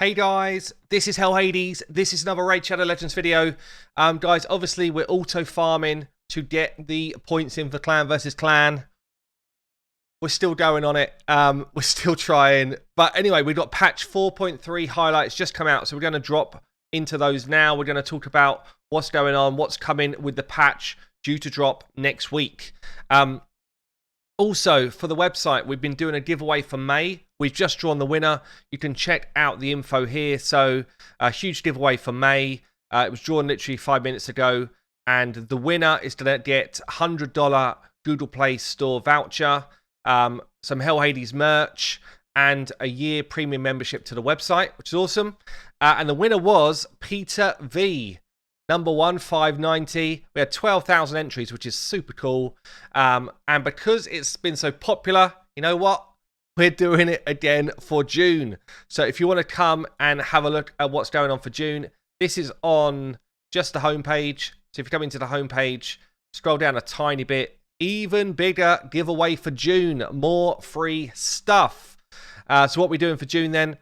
Hey guys, this is Hell Hades. This is another Raid Shadow Legends video. Guys, obviously we're auto farming to get the points in for clan versus clan. We're still going on it. We're still trying. But anyway, we've got patch 4.3 highlights just come out. So we're going to drop into those now. We're going to talk about what's going on, what's coming with the patch due to drop next week. Also, for the website, we've been doing a giveaway for May. We've just drawn the winner. You can check out the info here. So, a huge giveaway for May. It was drawn literally 5 minutes ago. And the winner is to get $100 Google Play Store voucher, some Hell Hades merch, and a year premium membership to the website, which is awesome. And the winner was Peter V. Number 1590. We had 12,000 entries, which is super cool. And because it's been so popular, you know what? We're doing it again for June. So if you want to come and have a look at what's going on for June, this is on just the homepage. So if you come into the homepage, scroll down a tiny bit, even bigger giveaway for June, more free stuff. So what we're doing for June then,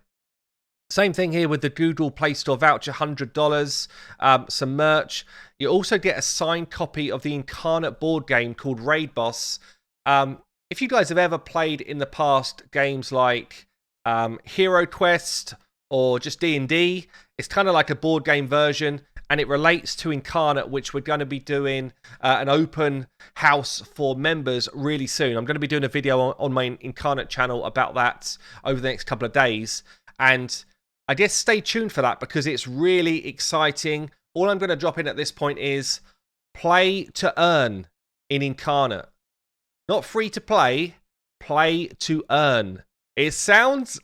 same thing here with the Google Play Store voucher, $100, some merch. You also get a signed copy of the Incarnate board game called Raid Boss. If you guys have ever played in the past games like Hero Quest or just D&D, it's kind of like a board game version, and it relates to Incarnate, which we're going to be doing an open house for members really soon. I'm going to be doing a video on my Incarnate channel about that over the next couple of days, and I guess stay tuned for that because it's really exciting. All I'm going to drop in at this point is play to earn in Incarnate. Not free to play, play to earn. It sounds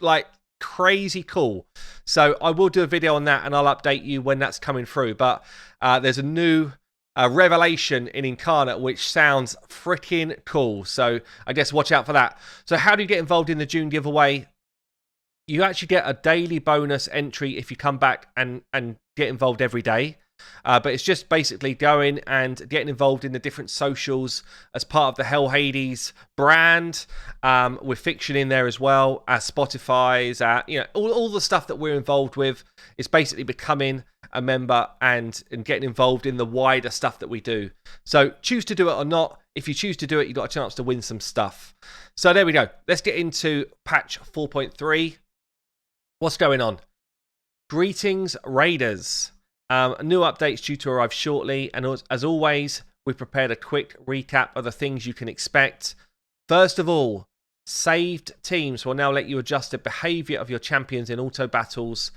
like crazy cool. So I will do a video on that and I'll update you when that's coming through. But there's a new revelation in Incarnate which sounds freaking cool. So I guess watch out for that. So how do you get involved in the June giveaway? You actually get a daily bonus entry if you come back and get involved every day. But it's just basically going and getting involved in the different socials as part of the Hell Hades brand, with Fiction in there as well, as Spotify's, all the stuff that we're involved with. Is basically becoming a member and getting involved in the wider stuff that we do. So choose to do it or not. If you choose to do it, you've got a chance to win some stuff. So there we go. Let's get into patch 4.3. What's going on? Greetings, Raiders. New updates due to arrive shortly, and as always, we've prepared a quick recap of the things you can expect. First of all, saved teams will now let you adjust the behavior of your champions in auto battles.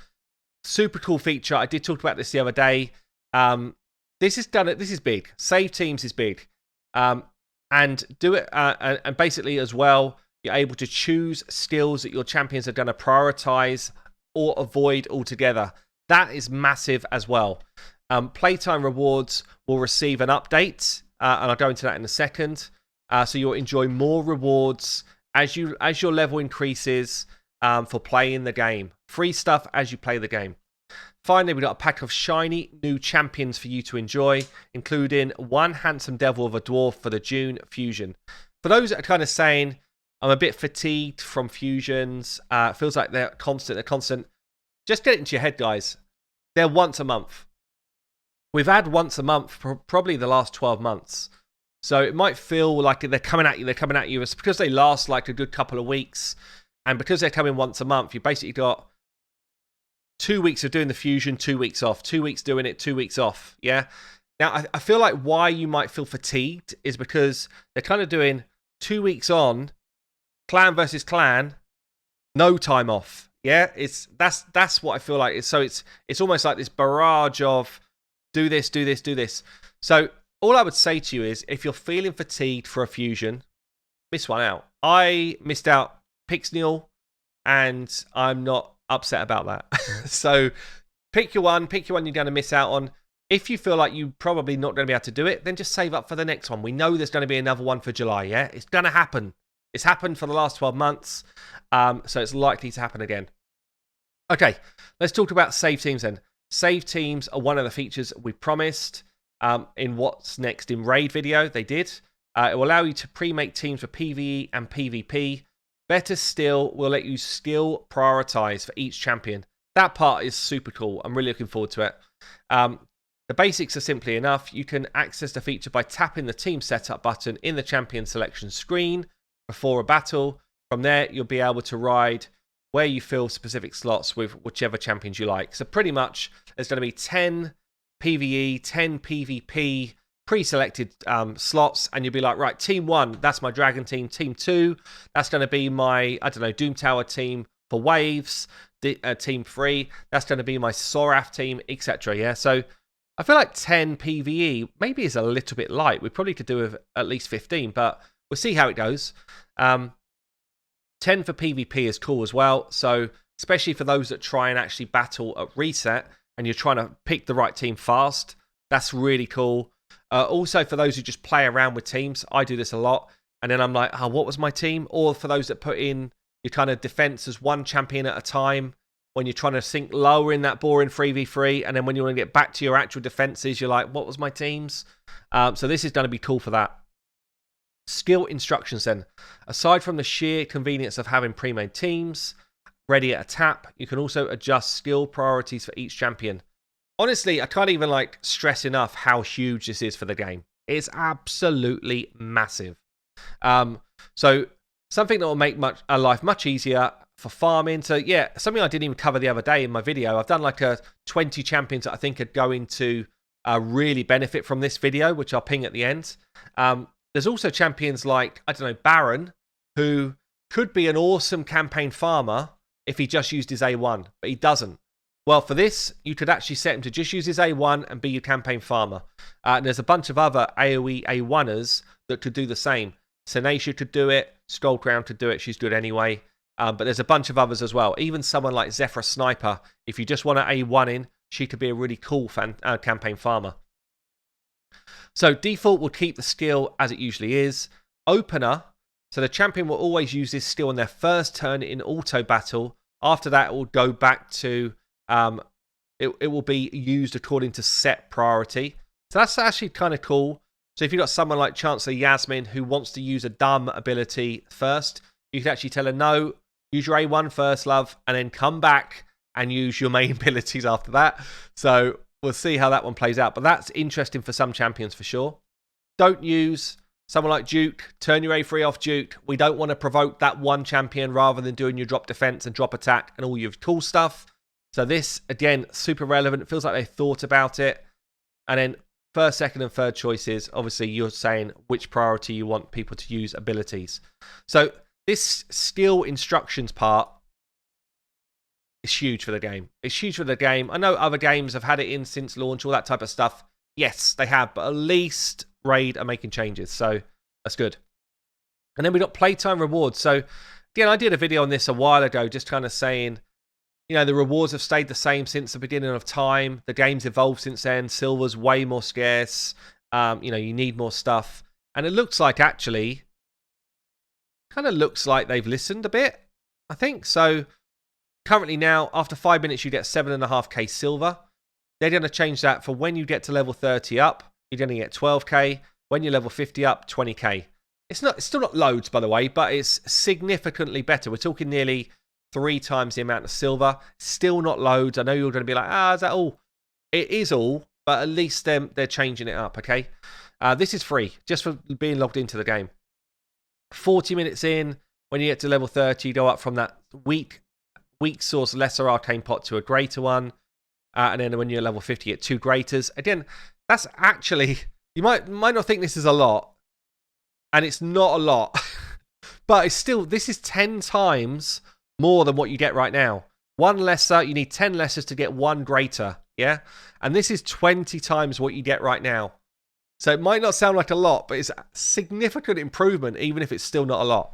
Super cool feature. I did talk about this the other day. This is big. Save teams is big, and do it. And basically, as well, you're able to choose skills that your champions are going to prioritize or avoid altogether. That is massive as well. Playtime rewards will receive an update, and I'll go into that in a second. So you'll enjoy more rewards as your level increases for playing the game. Free stuff as you play the game. Finally, we've got a pack of shiny new champions for you to enjoy, including one handsome devil of a dwarf for the June fusion. For those that are kind of saying, I'm a bit fatigued from fusions, it feels like they're constant. Just get it into your head, guys. They're once a month. We've had once a month for probably the last 12 months. So it might feel like they're coming at you. It's because they last like a good couple of weeks. And because they're coming once a month, you basically got 2 weeks of doing the fusion, 2 weeks off. 2 weeks doing it, 2 weeks off. Yeah. Now, I feel like why you might feel fatigued is because they're kind of doing 2 weeks on, clan versus clan, no time off. Yeah, that's what I feel like. So it's almost like this barrage of do this. So all I would say to you is if you're feeling fatigued for a fusion, miss one out. I missed out Pixnial, and I'm not upset about that. So pick your one you're going to miss out on. If you feel like you're probably not going to be able to do it, then just save up for the next one. We know there's going to be another one for July, yeah? It's going to happen. It's happened for the last 12 months, so it's likely to happen again. Okay, let's talk about save teams then. Save teams are one of the features we promised in What's Next in Raid video. They did. It will allow you to pre-make teams for PvE and PvP. Better still, will let you skill prioritize for each champion. That part is super cool. I'm really looking forward to it. The basics are simply enough. You can access the feature by tapping the team setup button in the champion selection screen before a battle. From there, you'll be able to ride where you fill specific slots with whichever champions you like. So pretty much, there's going to be 10 PvE, 10 PvP pre-selected slots, and you'll be like, right, team 1, that's my dragon team. Team 2, that's going to be my, I don't know, Doom Tower team for waves. Team 3, that's going to be my Sorath team, etc. Yeah, so I feel like 10 PvE maybe is a little bit light. We probably could do with at least 15, but we'll see how it goes. 10 for PvP is cool as well. So especially for those that try and actually battle at reset and you're trying to pick the right team fast, that's really cool. Also for those who just play around with teams, I do this a lot. And then I'm like, oh, what was my team? Or for those that put in your kind of defense as one champion at a time, when you're trying to sink lower in that boring 3v3, and then when you want to get back to your actual defenses, you're like, what was my teams? So this is going to be cool for that. Skill instructions then. Aside from the sheer convenience of having pre-made teams ready at a tap, you can also adjust skill priorities for each champion. Honestly, I can't even like stress enough how huge this is for the game. It's absolutely massive. So something that will make life much easier for farming. So yeah, something I didn't even cover the other day in my video. I've done like 20 champions that I think are going to really benefit from this video, which I'll ping at the end. There's also champions like, I don't know, Baron, who could be an awesome campaign farmer if he just used his A1, but he doesn't. Well, for this, you could actually set him to just use his A1 and be your campaign farmer. And there's a bunch of other AoE A1ers that could do the same. Senacia could do it. Skullcrown could do it. She's good anyway. But there's a bunch of others as well. Even someone like Zephyr Sniper, if you just want an A1 in, she could be a really cool campaign farmer. So default will keep the skill as it usually is. Opener, so the champion will always use this skill on their first turn in auto battle. After that, it will go back to, it will be used according to set priority. So that's actually kind of cool. So if you've got someone like Chancellor Yasmin who wants to use a dumb ability first, you can actually tell her, no, use your A1 first, love, and then come back and use your main abilities after that. So we'll see how that one plays out. But that's interesting for some champions for sure. Don't use someone like Duke. Turn your A3 off Duke. We don't want to provoke that one champion rather than doing your drop defense and drop attack and all your cool stuff. So this, again, super relevant. It feels like they thought about it. And then first, second, and third choices. Obviously, you're saying which priority you want people to use abilities. So this skill instructions part is huge for the game. It's huge for the game. I know other games have had it in since launch, all that type of stuff. Yes, they have, but at least Raid are making changes, so that's good. And then we got playtime rewards. So again, I did a video on this a while ago, just kind of saying, you know, the rewards have stayed the same since the beginning of time. The game's evolved since then. Silver's way more scarce. You know, you need more stuff. And it looks like actually, kind of looks like they've listened a bit, I think. So currently now, after 5 minutes, you get 7.5k silver. They're going to change that for when you get to level 30 up, you're going to get 12k. When you're level 50 up, 20k. It's still not loads, by the way, but it's significantly better. We're talking nearly 3 times the amount of silver. Still not loads. I know you're going to be like, is that all? It is all, but at least they're changing it up, okay? This is free, just for being logged into the game. 40 minutes in, when you get to level 30, you go up from that weak source lesser arcane pot to a greater one. And then when you're level 50, you get 2 greaters. Again, that's actually, you might not think this is a lot. And it's not a lot. But it's still, this is 10 times more than what you get right now. 1 lesser, you need 10 lessers to get 1 greater. Yeah? And this is 20 times what you get right now. So it might not sound like a lot, but it's a significant improvement, even if it's still not a lot.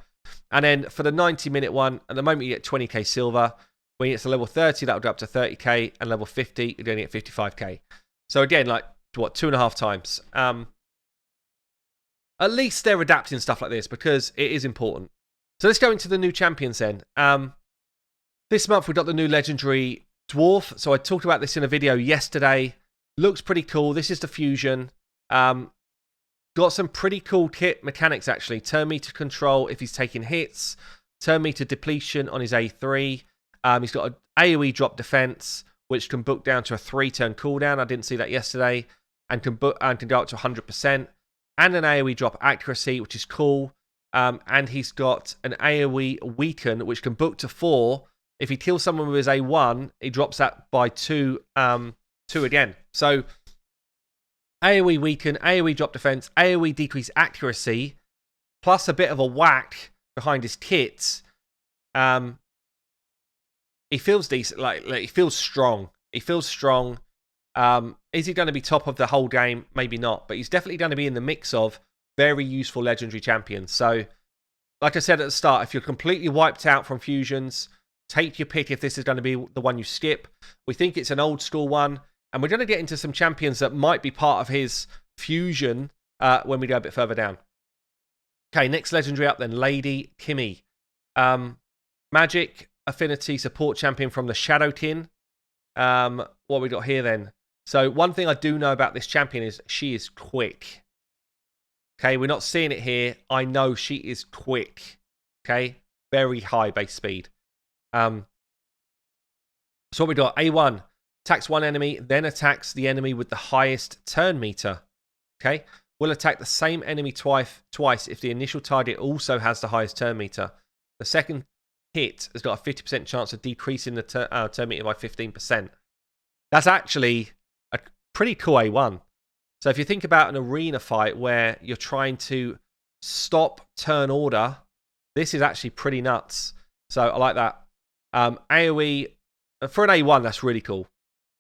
And then for the 90-minute one, at the moment you get 20k silver. When you get to level 30, that'll go up to 30k. And level 50, you're going to get 55k. So again, like, what, 2.5 times. At least they're adapting stuff like this because it is important. So let's go into the new champions then. This month we've got the new legendary dwarf. So I talked about this in a video yesterday. Looks pretty cool. This is the fusion. Got some pretty cool kit mechanics actually. Turn meter control if he's taking hits. turn meter depletion on his A3. He's got an AoE drop defense, which can book down to a 3-turn cooldown. I didn't see that yesterday. And can go up to 100%. And an AoE drop accuracy, which is cool. And he's got an AoE weaken, which can book to 4. If he kills someone with his A1, he drops that by 2 again. So AoE weaken, AoE drop defense, AoE decrease accuracy, plus a bit of a whack behind his kits. He feels decent, like he feels strong. He feels strong. Is he going to be top of the whole game? Maybe not, but he's definitely going to be in the mix of very useful legendary champions. So, like I said at the start, if you're completely wiped out from fusions, take your pick if this is going to be the one you skip. We think it's an old school one, and we're going to get into some champions that might be part of his fusion when we go a bit further down. Okay, next legendary up then, Lady Kimmy. Magic Affinity support champion from the Shadowkin. What we got here then? So one thing I do know about this champion is she is quick. Okay, we're not seeing it here. I know she is quick. Okay, very high base speed. So what we got? A1 attacks one enemy, then attacks the enemy with the highest turn meter. Okay, will attack the same enemy twice if the initial target also has the highest turn meter. The second hit has got a 50% chance of decreasing the turn meter by 15%. That's actually a pretty cool A1. So if you think about an arena fight where you're trying to stop turn order, this is actually pretty nuts. So I like that. AoE, for an A1, that's really cool.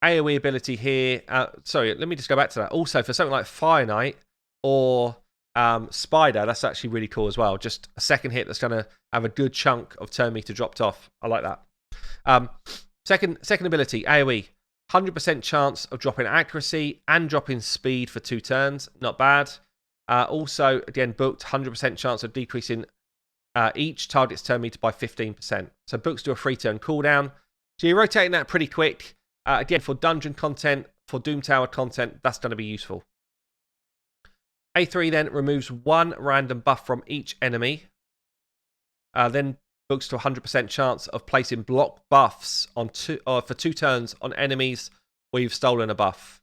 AoE ability here. Sorry, let me just go back to that. Also, for something like Fire Knight or Spider, that's actually really cool as well. Just a second hit that's going to have a good chunk of turn meter dropped off. I like that. Second ability, AoE. 100% chance of dropping accuracy and dropping speed for 2 turns. Not bad. Also, again, booked 100% chance of decreasing each target's turn meter by 15%. So books do a 3-turn cooldown. So you're rotating that pretty quick. Again, for dungeon content, for Doom Tower content, that's going to be useful. A3 then removes 1 random buff from each enemy. Then books to 100% chance of placing block buffs on for 2 turns on enemies where you've stolen a buff.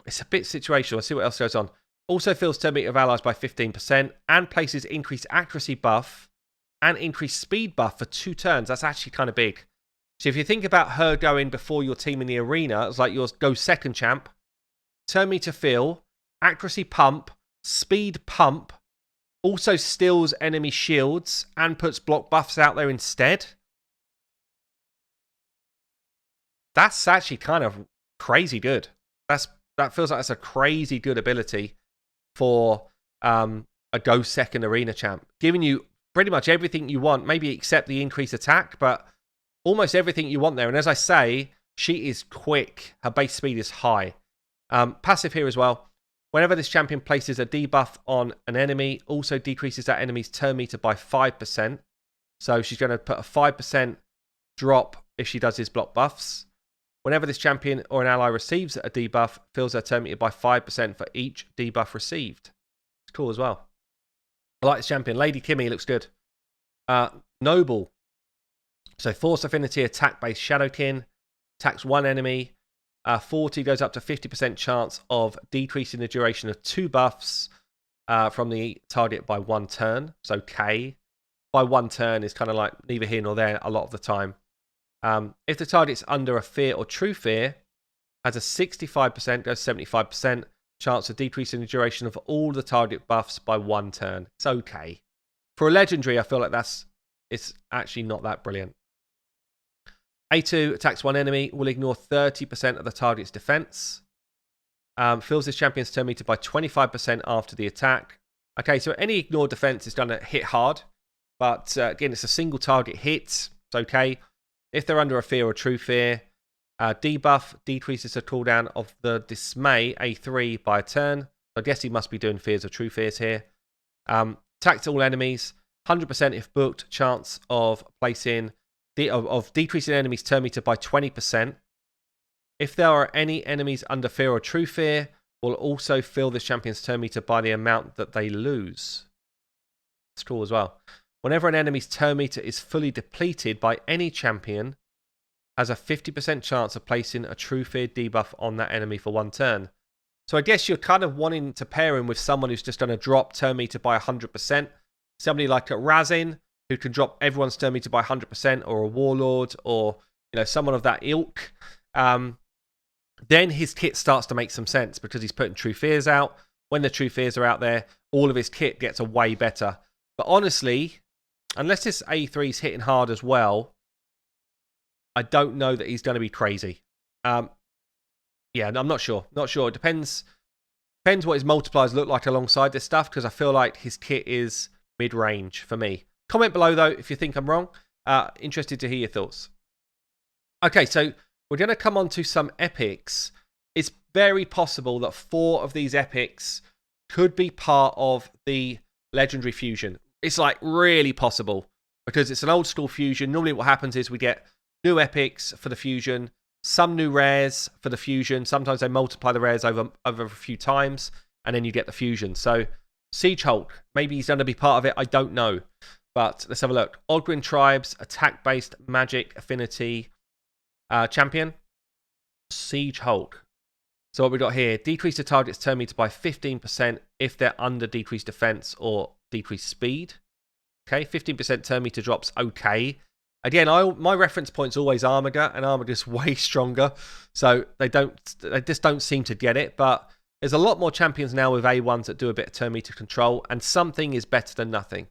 It's a bit situational. Let's see what else goes on. Also fills turn meter of allies by 15% and places increased accuracy buff and increased speed buff for 2 turns. That's actually kind of big. So if you think about her going before your team in the arena, it's like yours go second champ, turn meter fill, accuracy pump, speed pump, also steals enemy shields and puts block buffs out there instead. That's actually kind of crazy good. That feels like that's a crazy good ability for a go second arena champ, giving you pretty much everything you want, maybe except the increased attack, but almost everything you want there. And as I say, she is quick. Her base speed is high. Passive here as well. Whenever this champion places a debuff on an enemy, also decreases that enemy's turn meter by 5%. So she's going to put a 5% drop if she does his block buffs. Whenever this champion or an ally receives a debuff, fills their turn meter by 5% for each debuff received. It's cool as well. I like this champion. Lady Kimmy looks good. Noble. So Force Affinity, attack-based Shadowkin. Attacks 1 enemy. 40 goes up to 50% chance of decreasing the duration of 2 buffs from the target by 1 turn. So K. By 1 turn is kind of like neither here nor there a lot of the time. If the target's under a fear or true fear, has a 65%, goes 75% chance of decreasing the duration of all the target buffs by 1 turn. It's okay. For a legendary, I feel like it's actually not that brilliant. A2 attacks 1 enemy, will ignore 30% of the target's defense. Fills this champion's turn meter by 25% after the attack. Okay, so any ignored defense is going to hit hard. But again, it's a single target hit. It's okay. If they're under a fear or true fear, debuff decreases the cooldown of the Dismay A3 by a turn. I guess he must be doing fears or true fears here. Attacks all enemies. 100% if booked. Chance of placing... of decreasing enemies' turn meter by 20%. If there are any enemies under fear or true fear, will also fill this champion's turn meter by the amount that they lose. It's cool as well. Whenever an enemy's turn meter is fully depleted by any champion, has a 50% chance of placing a True Fear debuff on that enemy for 1 turn. So I guess you're kind of wanting to pair him with someone who's just going to drop turn meter by 100%. Somebody like a Razin, who can drop everyone's turn meter by 100%, or a Warlord, or someone of that ilk. Then his kit starts to make some sense because he's putting True Fears out. When the True Fears are out there, all of his kit gets a way better. But honestly, unless this A3 is hitting hard as well, I don't know that he's going to be crazy. Yeah, I'm not sure. Not sure. It depends what his multipliers look like alongside this stuff, because I feel like his kit is mid-range for me. Comment below, though, if you think I'm wrong. Interested to hear your thoughts. Okay, so we're going to come on to some epics. It's very possible that 4 of these epics could be part of the Legendary Fusion. It's like really possible because it's an old school fusion. Normally what happens is we get new epics for the fusion, some new rares for the fusion. Sometimes they multiply the rares over a few times, and then you get the fusion. So Siege Hulk, maybe he's going to be part of it. I don't know. But let's have a look. Ogryn Tribes, attack-based magic affinity champion. Siege Hulk. So what we got here, decrease the target's turn meter by 15% if they're under decreased defense or decreased speed. Okay, 15% turn meter drops, okay. Again, my reference point's always Armiger, and Armiger's way stronger. So they just don't seem to get it. But there's a lot more champions now with A1s that do a bit of turn meter control, and something is better than nothing.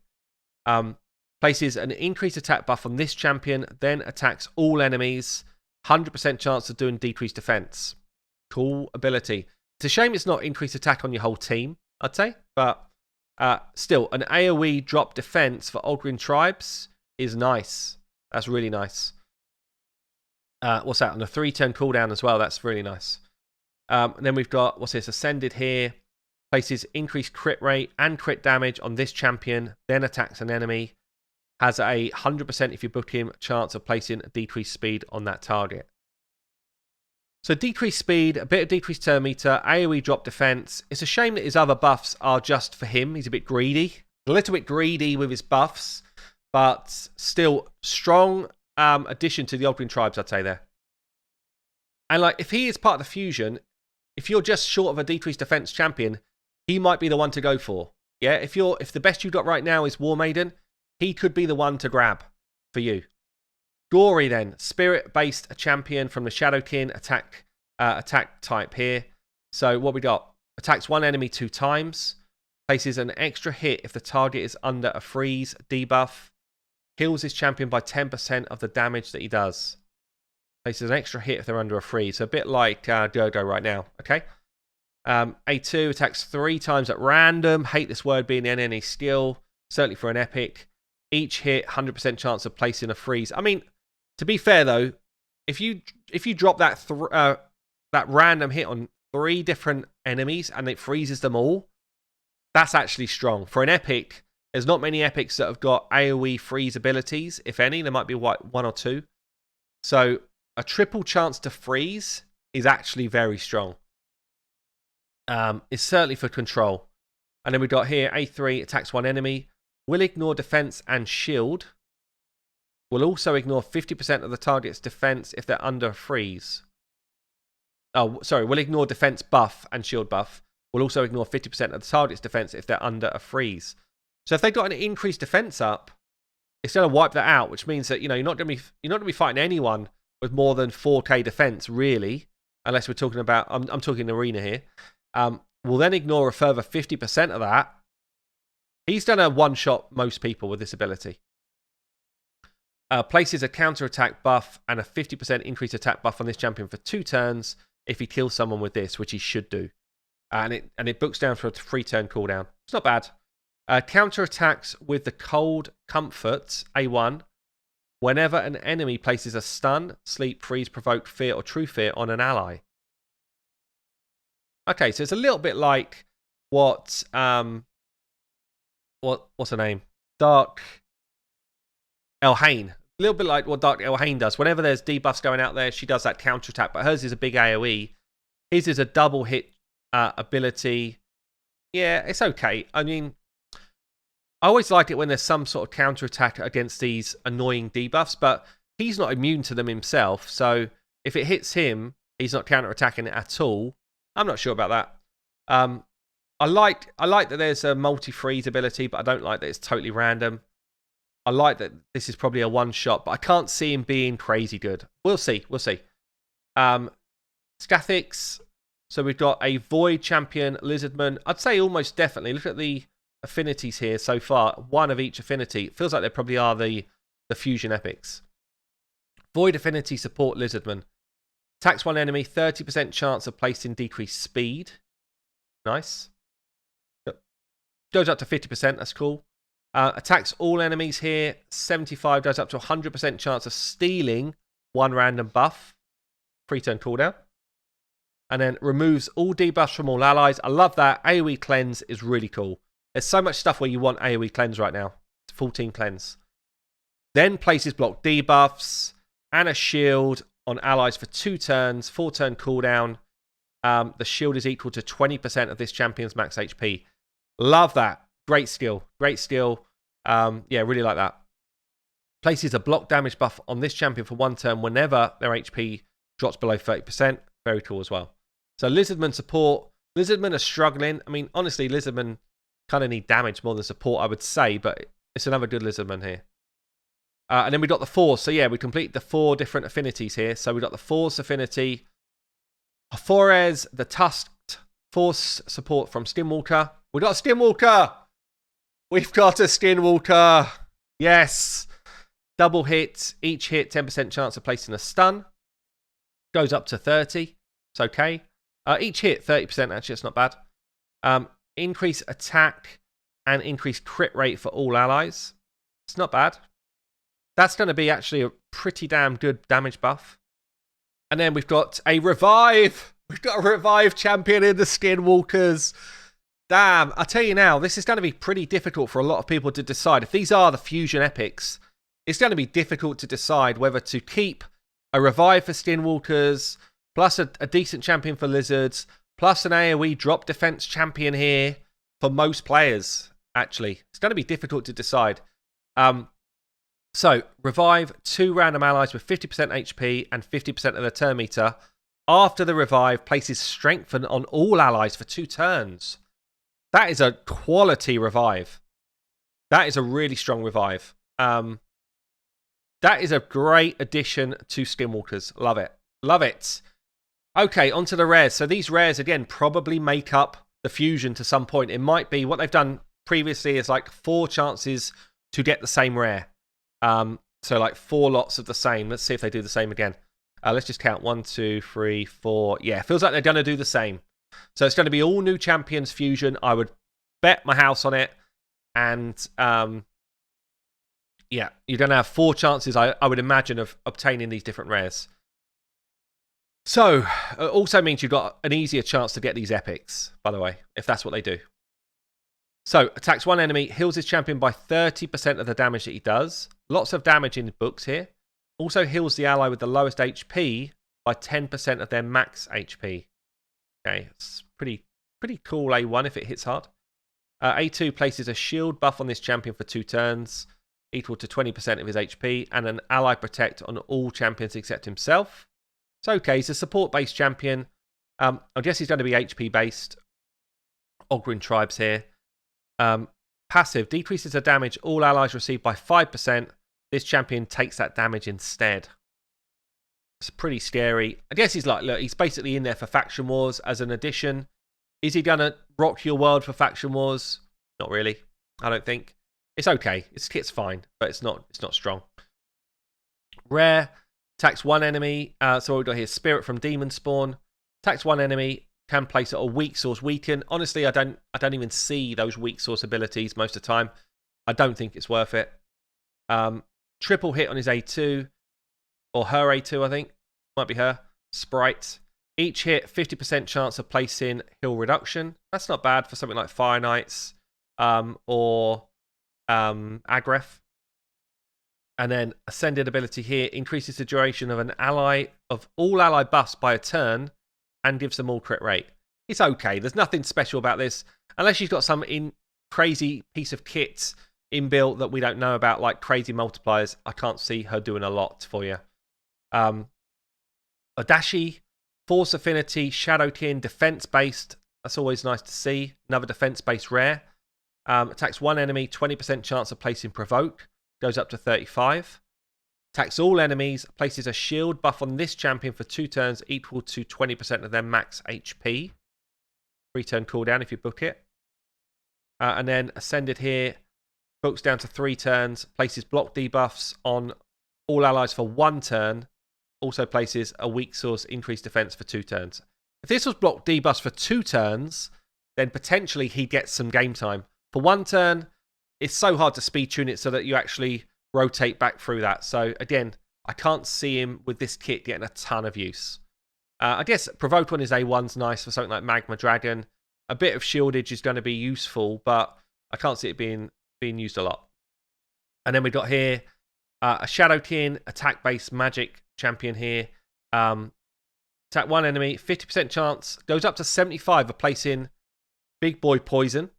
Places an increased attack buff on this champion, then attacks all enemies. 100% chance of doing decreased defense. Cool ability. It's a shame it's not increased attack on your whole team, I'd say. But still, an AoE drop defense for Ogryn Tribes is nice. That's really nice. What's that? On a 3-turn cooldown as well. That's really nice. And then we've got, what's this? Ascended here. Places increased crit rate and crit damage on this champion, then attacks an enemy. Has a 100% if you book him chance of placing a decreased speed on that target. So decreased speed, a bit of decreased turn meter, AoE drop defense. It's a shame that his other buffs are just for him. He's a bit greedy. A little bit greedy with his buffs, but still strong addition to the Ogryn Tribes, I'd say there. And like, if he is part of the fusion, if you're just short of a decreased defense champion, he might be the one to go for. Yeah, if the best you've got right now is War Maiden, he could be the one to grab for you. Gory then, spirit-based champion from the Shadowkin attack type here. So what we got? Attacks one enemy 2 times. Places an extra hit if the target is under a freeze debuff. Heals his champion by 10% of the damage that he does. Places an extra hit if they're under a freeze. So a bit like Dodo right now. Okay. A2 attacks 3 times at random. Hate this word being in any skill. Certainly for an epic. Each hit, 100% chance of placing a freeze. I mean, to be fair though, if you drop that random hit on 3 different enemies and it freezes them all, that's actually strong. For an epic, there's not many epics that have got AoE freeze abilities, if any. There might be 1 or 2. So a triple chance to freeze is actually very strong. It's certainly for control. And then we got here, A3 attacks 1 enemy. Will ignore defense and shield. Will also ignore 50% of the target's defense if they're under a freeze. Oh, sorry. Will ignore defense buff and shield buff. Will also ignore 50% of the target's defense if they're under a freeze. So if they've got an increased defense up, it's going to wipe that out, which means that you're not going to be fighting anyone with more than 4k defense, really, unless we're talking about I'm talking arena here. Will then ignore a further 50% of that. He's done a one-shot most people with this ability. Places a counter-attack buff and a 50% increased attack buff on this champion for 2 turns if he kills someone with this, which he should do. And it books down for a 3-turn cooldown. It's not bad. Counter-attacks with the Cold Comfort, A1, whenever an enemy places a stun, sleep, freeze, provoke, fear, or true fear on an ally. Okay, so it's a little bit like what what's her name? Dark Elhain. A little bit like what Dark Elhain does. Whenever there's debuffs going out there, she does that counter-attack, but hers is a big AoE. His is a double hit ability. Yeah, it's okay. I mean, I always like it when there's some sort of counter-attack against these annoying debuffs, but he's not immune to them himself, so if it hits him, he's not counter-attacking it at all. I'm not sure about that. I like that there's a multi-freeze ability, but I don't like that it's totally random. I like that this is probably a one-shot, but I can't see him being crazy good. We'll see. Scathix. So we've got a Void Champion, Lizardman. I'd say almost definitely. Look at the affinities here so far. One of each affinity. It feels like they probably are the fusion epics. Void affinity support Lizardman. Attacks one enemy, 30% chance of placing decreased speed. Nice. Goes up to 50%, that's cool. Attacks all enemies here, 75, goes up to 100% chance of stealing one random buff. Free turn cooldown. And then removes all debuffs from all allies. I love that. AoE cleanse is really cool. There's so much stuff where you want AoE cleanse right now. 14 cleanse. Then places block debuffs and a shield on allies for 2 turns, 4 turn cooldown. The shield is equal to 20% of this champion's max HP. Love that. Great skill. Yeah, really like that. Places a block damage buff on this champion for 1 turn whenever their HP drops below 30%. Very cool as well. So Lizardman support. Lizardman are struggling. I mean, honestly, Lizardman kind of need damage more than support, I would say, but it's another good Lizardman here. And then we got the Force. So yeah, we complete the 4 different affinities here. So we got the Force affinity. Forez, the Tusked Force support from Skinwalker. We got a Skinwalker! We've got a Skinwalker! Yes! Double hit. Each hit, 10% chance of placing a stun. Goes up to 30. It's okay. Each hit, 30%. Actually, it's not bad. Increase attack and increase crit rate for all allies. It's not bad. That's going to be actually a pretty damn good damage buff. And then we've got a revive. We've got a revive champion in the Skinwalkers. Damn, I tell you now, this is going to be pretty difficult for a lot of people to decide. If these are the fusion epics, it's going to be difficult to decide whether to keep a revive for Skinwalkers, plus a decent champion for Lizards, plus an AoE drop defense champion here for most players, actually. It's going to be difficult to decide. So, revive 2 random allies with 50% HP and 50% of the turn meter. After the revive, places strengthen on all allies for 2 turns. That is a quality revive. That is a really strong revive. That is a great addition to Skinwalkers. Love it. Love it. Okay, onto the rares. So these rares, again, probably make up the fusion to some point. It might be what they've done previously is like 4 chances to get the same rare. So like 4 lots of the same. Let's see if they do the same again. Let's just count 1, 2, 3, 4. Yeah, feels like they're going to do the same. So it's going to be all new champions fusion. I would bet my house on it. And yeah, you're going to have 4 chances, I would imagine, of obtaining these different rares. So it also means you've got an easier chance to get these epics, by the way, if that's what they do. So, attacks one enemy, heals his champion by 30% of the damage that he does. Lots of damage in the books here. Also heals the ally with the lowest HP by 10% of their max HP. Okay, it's pretty cool A1 if it hits hard. A2 places a shield buff on this champion for 2 turns, equal to 20% of his HP, and an ally protect on all champions except himself. It's okay, he's a support-based champion. I guess he's going to be HP-based. Ogryn tribes here. Passive decreases the damage all allies receive by 5%. This champion takes that damage instead. It's pretty scary. I guess he's like, look, he's basically in there for Faction Wars as an addition. Is he gonna rock your world for Faction Wars? Not really. I don't think. It's okay. It's fine, but it's not strong. Rare attacks one enemy. So we've got here Spirit from Demon Spawn. Attacks one enemy. Can place it a weak source weaken. Honestly, I don't even see those weak source abilities most of the time. I don't think it's worth it. Triple hit on his A2 or her A2, I think. Might be her. Sprite. Each hit 50% chance of placing heal reduction. That's not bad for something like Fire Knights or Agref. And then Ascended ability here increases the duration of all ally buffs by a turn and gives them all crit rate. It's okay. There's nothing special about this. Unless you've got some crazy piece of kit inbuilt that we don't know about, like crazy multipliers, I can't see her doing a lot for you. Odashi, Force Affinity, Shadow Kin, Defense Based. That's always nice to see. Another Defense Based rare. Attacks one enemy, 20% chance of placing Provoke. Goes up to 35. Attacks all enemies. Places a shield buff on this champion for 2 turns equal to 20% of their max HP. 3-turn cooldown if you book it. And then Ascended here. Books down to 3 turns. Places block debuffs on all allies for 1 turn. Also places a weak source increased defense for 2 turns. If this was block debuffs for 2 turns, then potentially he'd get some game time. For 1 turn, it's so hard to speed tune it so that you actually rotate back through that. So again, I can't see him with this kit getting a ton of use. I guess Provoked on his A1's nice for something like Magma Dragon. A bit of shieldage is going to be useful, but I can't see it being used a lot. And then we got here a Shadowkin, attack-based magic champion here. Attack one enemy, 50% chance, goes up to 75 of placing Big Boy Poison.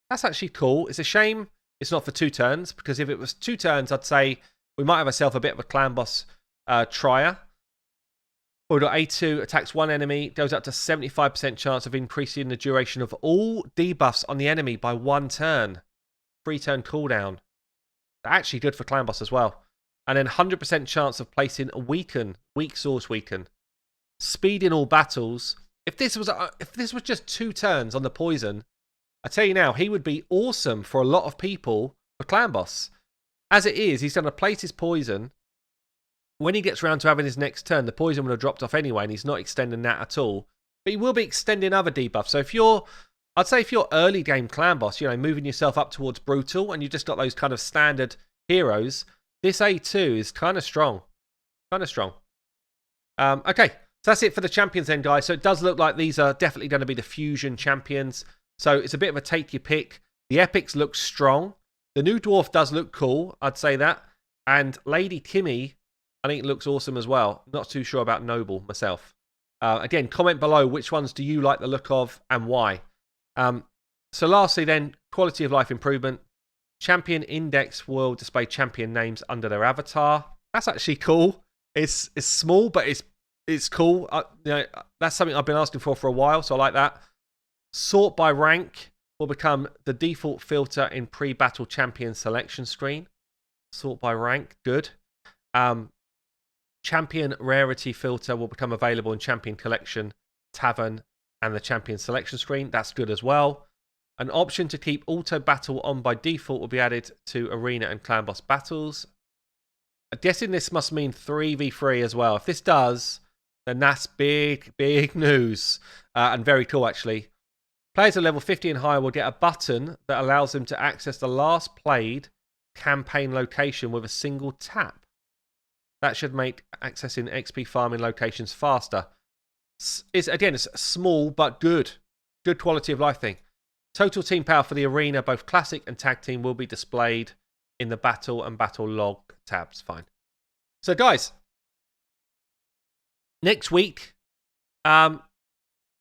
That's actually cool. It's a shame it's not for 2 turns, because if it was 2 turns, I'd say we might have ourselves a bit of a clan boss trier. We've got A2, attacks one enemy, goes up to 75% chance of increasing the duration of all debuffs on the enemy by 1 turn. 3-turn cooldown. Actually good for clan boss as well. And then 100% chance of placing a weak source weaken. Speed in all battles. If this was just 2 turns on the poison, I tell you now, he would be awesome for a lot of people for clan boss. As it is, he's going to place his poison. When he gets around to having his next turn, the poison will have dropped off anyway, and he's not extending that at all. But he will be extending other debuffs. So if you're early game clan boss, moving yourself up towards brutal, and you just got those kind of standard heroes, this A2 is kind of strong. Okay, so that's it for the champions then, guys. So it does look like these are definitely going to be the fusion champions. So it's a bit of a take your pick. The epics look strong. The new dwarf does look cool, I'd say that. And Lady Kimmy, I think it looks awesome as well. Not too sure about Noble myself. Again, comment below which ones do you like the look of and why. So lastly then, quality of life improvement. Champion Index will display champion names under their avatar. That's actually cool. It's small, but it's cool. That's something I've been asking for a while, so I like that. Sort by rank will become the default filter in pre-battle champion selection screen. Sort by rank, good. Champion rarity filter will become available in champion collection, tavern, and the champion selection screen. That's good as well. An option to keep auto battle on by default will be added to arena and clan boss battles. I'm guessing this must mean 3v3 as well. If this does, then that's big news. And very cool, actually. Players at level 50 and higher will get a button that allows them to access the last played campaign location with a single tap. That should make accessing XP farming locations faster. It's small but good. Good quality of life thing. Total team power for the arena, both classic and tag team, will be displayed in the battle and battle log tabs. Fine. So guys, next week,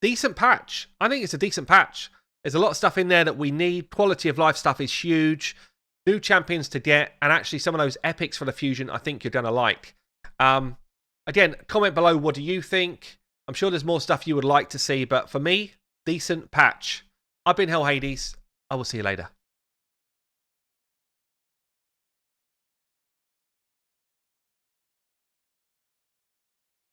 decent patch. I think it's a decent patch. There's a lot of stuff in there that we need. Quality of life stuff is huge. New champions to get, and actually some of those epics for the fusion I think you're going to like. Again, comment below what do you think. I'm sure there's more stuff you would like to see, but for me, decent patch. I've been Hell Hades. I will see you later.